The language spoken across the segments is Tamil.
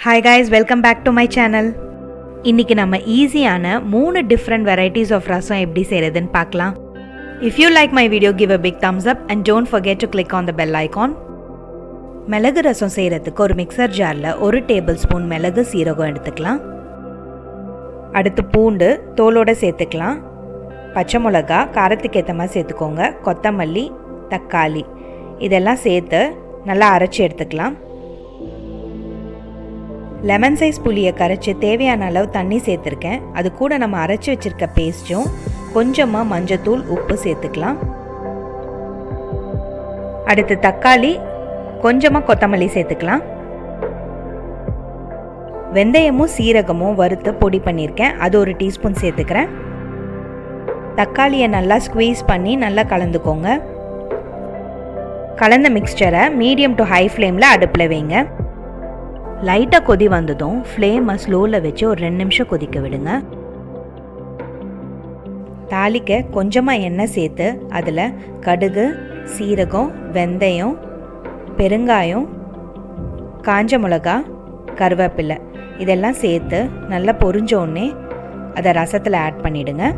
Hi guys, welcome back to my channel. இன்னைக்கு நம்ம ஈஸியான 3 different varieties of rasam எப்படி செய்யறதுன்னு பார்க்கலாம். If you like my video, give a big thumbs up and don't forget to click on the bell icon. மிளகு ரசம் செய்யறதுக்கு ஒரு மிக்சர் ஜார்ல 1 டேபிள்ஸ்பூன் மிளகு சீரகம் எடுத்துக்கலாம். அடுத்து பூண்டு தோலோட சேர்த்துக்கலாம். பச்சை மிளகா காரத்துக்கு ஏத்த மாதிரி சேர்த்துக்கோங்க. கொத்தமல்லி, தக்காளி இதெல்லாம் சேர்த்து நல்லா அரைச்சி எடுத்துக்கலாம். லெமன் சைஸ் புளியை கரைச்சி தேவையான அளவு தண்ணி சேர்த்துருக்கேன். அது கூட நம்ம அரைச்சி வச்சுருக்க பேஸ்ட்டும் கொஞ்சமாக மஞ்சத்தூள் உப்பு சேர்த்துக்கலாம். அடுத்து தக்காளி கொஞ்சமாக கொத்தமல்லி சேர்த்துக்கலாம். வெந்தயமும் சீரகமும் வறுத்து பொடி பண்ணியிருக்கேன். அது 1 டீஸ்பூன் சேர்த்துக்கிறேன். தக்காளியை நல்லா ஸ்குவீஸ் பண்ணி நல்லா கலந்துக்கோங்க. கலந்த மிக்சரை மீடியம் டு ஹை ஃப்ளேமில் அடுப்பில் வைங்க. லைட்டாக கொதி வந்ததும் ஃப்ளேமை ஸ்லோவில் வச்சு ஒரு 2 நிமிஷம் கொதிக்க விடுங்க. தாளிக்க கொஞ்சமாக எண்ணெய் சேர்த்து அதில் கடுகு, சீரகம், வெந்தயம், பெருங்காயம், காஞ்ச மிளகா, கருவேப்பிலை இதெல்லாம் சேர்த்து நல்லா பொரிஞ்சோடனே அதை ரசத்தில் ஆட் பண்ணிவிடுங்க.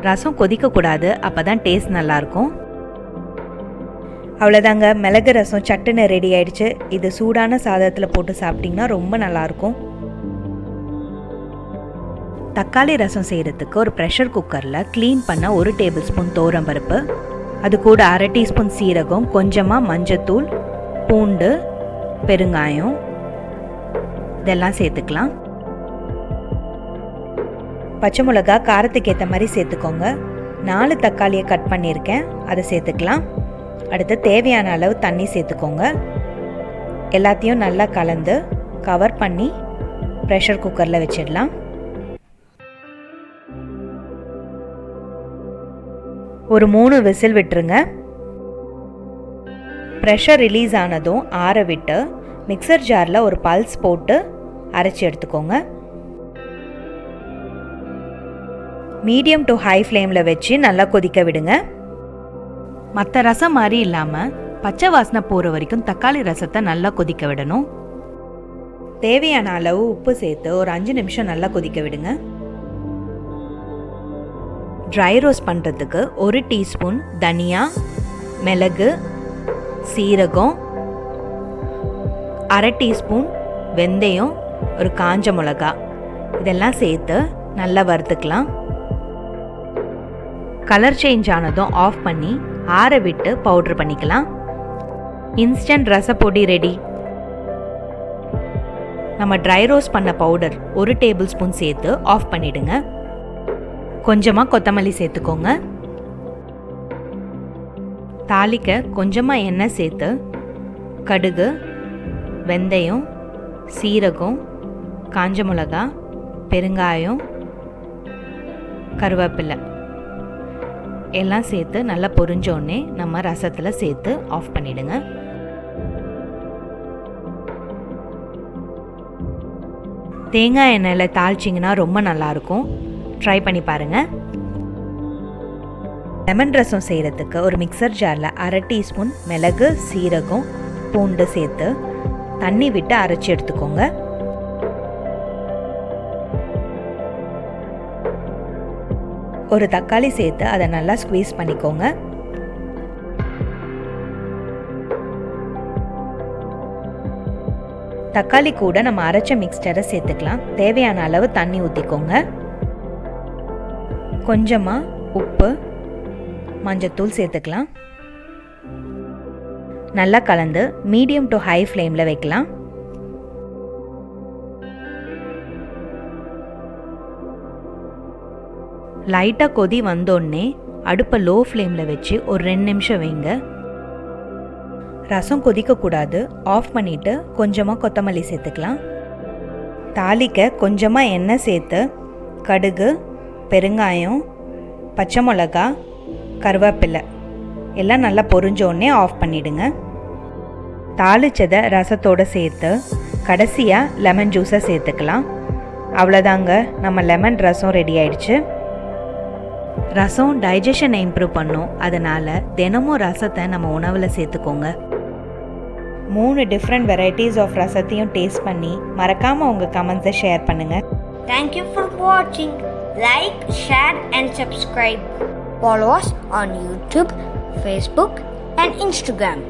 ரசம் கொதிக்கக்கூடாது, அப்போ தான் டேஸ்ட் நல்லாயிருக்கும். அவ்வளோதாங்க, மிளகு ரசம் சட்டுன்னு ரெடி ஆயிடுச்சு. இது சூடான சாதத்தில் போட்டு சாப்பிட்டிங்கன்னா ரொம்ப நல்லாயிருக்கும். தக்காளி ரசம் செய்கிறதுக்கு ஒரு ப்ரெஷர் குக்கரில் க்ளீன் பண்ண 1 டேபிள்ஸ்பூன் துவரம்பருப்பு, அது கூட 1/2 டீஸ்பூன் சீரகம், கொஞ்சமாக மஞ்சத்தூள், பூண்டு, பெருங்காயம் இதெல்லாம் சேர்த்துக்கலாம். பச்சை மிளகா காரத்துக்கு ஏற்ற மாதிரி சேர்த்துக்கோங்க. 4 தக்காளியை கட் பண்ணியிருக்கேன், அதை சேர்த்துக்கலாம். அடுத்து தேவையான அளவு தண்ணி சேர்த்துக்கோங்க. எல்லாத்தையும் நல்லா கலந்து கவர் பண்ணி ப்ரெஷர் குக்கரில் வச்சிடலாம். ஒரு 3 விசில் விட்டுருங்க. ப்ரெஷர் ரிலீஸ் ஆனதும் ஆற விட்டு மிக்சர் ஜாரில் ஒரு பல்ஸ் போட்டு அரைச்சி எடுத்துக்கோங்க. மீடியம் டு ஹை ஃப்ளேமில் வச்சு நல்லா கொதிக்க விடுங்க. மற்ற ரசம் மாதிரி இல்லாமல் பச்சை வாசனை போகிற வரைக்கும் தக்காளி ரசத்தை நல்லா கொதிக்க விடணும். தேவையான அளவு உப்பு சேர்த்து ஒரு 5 நிமிஷம் நல்லா கொதிக்க விடுங்க. ட்ரை ரோஸ்ட் பண்ணுறதுக்கு 1 டீஸ்பூன் தனியா, மிளகு, சீரகம், 1/2 டீஸ்பூன் வெந்தயம், ஒரு காஞ்ச மிளகா இதெல்லாம் சேர்த்து நல்லா வறுத்துக்கலாம். கலர் சேஞ்ச் ஆனதும் ஆஃப் பண்ணி ஆற விட்டு பவுடர் பண்ணிக்கலாம். இன்ஸ்டன்ட் ரசப்பொடி ரெடி. நம்ம ட்ரை ரோஸ்ட் பண்ண பவுடர் 1 டேபிள்ஸ்பூன் சேர்த்து ஆஃப் பண்ணிடுங்க. கொஞ்சமாக கொத்தமல்லி சேர்த்துக்கோங்க. தாளிக்க கொஞ்சமாக எண்ணெய் சேர்த்து கடுகு, வெந்தயம், சீரகம், காஞ்ச மிளகா, பெருங்காயம், கருவேப்பிலை எல்லாம் சேர்த்து நல்லா பொரிஞ்சோடனே நம்ம ரசத்தில் சேர்த்து ஆஃப் பண்ணிவிடுங்க. தேங்காய் எண்ணெயில் தாளிச்சிங்கன்னா ரொம்ப நல்லாயிருக்கும். ட்ரை பண்ணி பாருங்கள். லெமன் ரசம் செய்கிறதுக்கு ஒரு மிக்சர் ஜாரில் 1/2 டீஸ்பூன் மிளகு, சீரகம், பூண்டு சேர்த்து தண்ணி விட்டு அரைச்சி எடுத்துக்கோங்க. ஒரு தக்காளி சேர்த்து அதை நல்லா ஸ்குவீஸ் பண்ணிக்கோங்க. தக்காளி கூட நம்ம அரைச்ச மிக்ஸ்டரை சேர்த்துக்கலாம். தேவையான அளவு தண்ணி ஊற்றிக்கோங்க. கொஞ்சமாக உப்பு, மஞ்சத்தூள் சேர்த்துக்கலாம். நல்லா கலந்து மீடியம் டு ஹை ஃப்ளேமில் வைக்கலாம். லைட்டாக கொதி வந்தோடனே அடுப்பை லோ ஃப்ளேமில் வச்சு ஒரு 2 நிமிஷம் வைங்க. ரசம் கொதிக்கக்கூடாது. ஆஃப் பண்ணிவிட்டு கொஞ்சமாக கொத்தமல்லி சேர்த்துக்கலாம். தாளிக்க கொஞ்சமாக எண்ணெய் சேர்த்து கடுகு, பெருங்காயம், பச்சை மிளகா, கருவேப்பிலை எல்லாம் நல்லா பொரிஞ்சோடனே ஆஃப் பண்ணிவிடுங்க. தாளிச்சதை ரசத்தோடு சேர்த்து கடைசியாக லெமன் ஜூஸை சேர்த்துக்கலாம். அவ்வளோதாங்க, நம்ம லெமன் ரசம் ரெடி ஆயிடுச்சு. ரசம் டைஜஷனை இம்ப்ரூவ் பண்ணும். அதனால் தினமும் ரசத்தை நம்ம உணவில் சேர்த்துக்கோங்க. 3 டிஃப்ரெண்ட் வெரைட்டிஸ் ஆஃப் ரசத்தையும் டேஸ்ட் பண்ணி மறக்காமல் உங்கள் கமெண்ட்ஸை ஷேர் பண்ணுங்கள். Thank you for watching. Like, share and subscribe. Follow us on YouTube, Facebook and Instagram.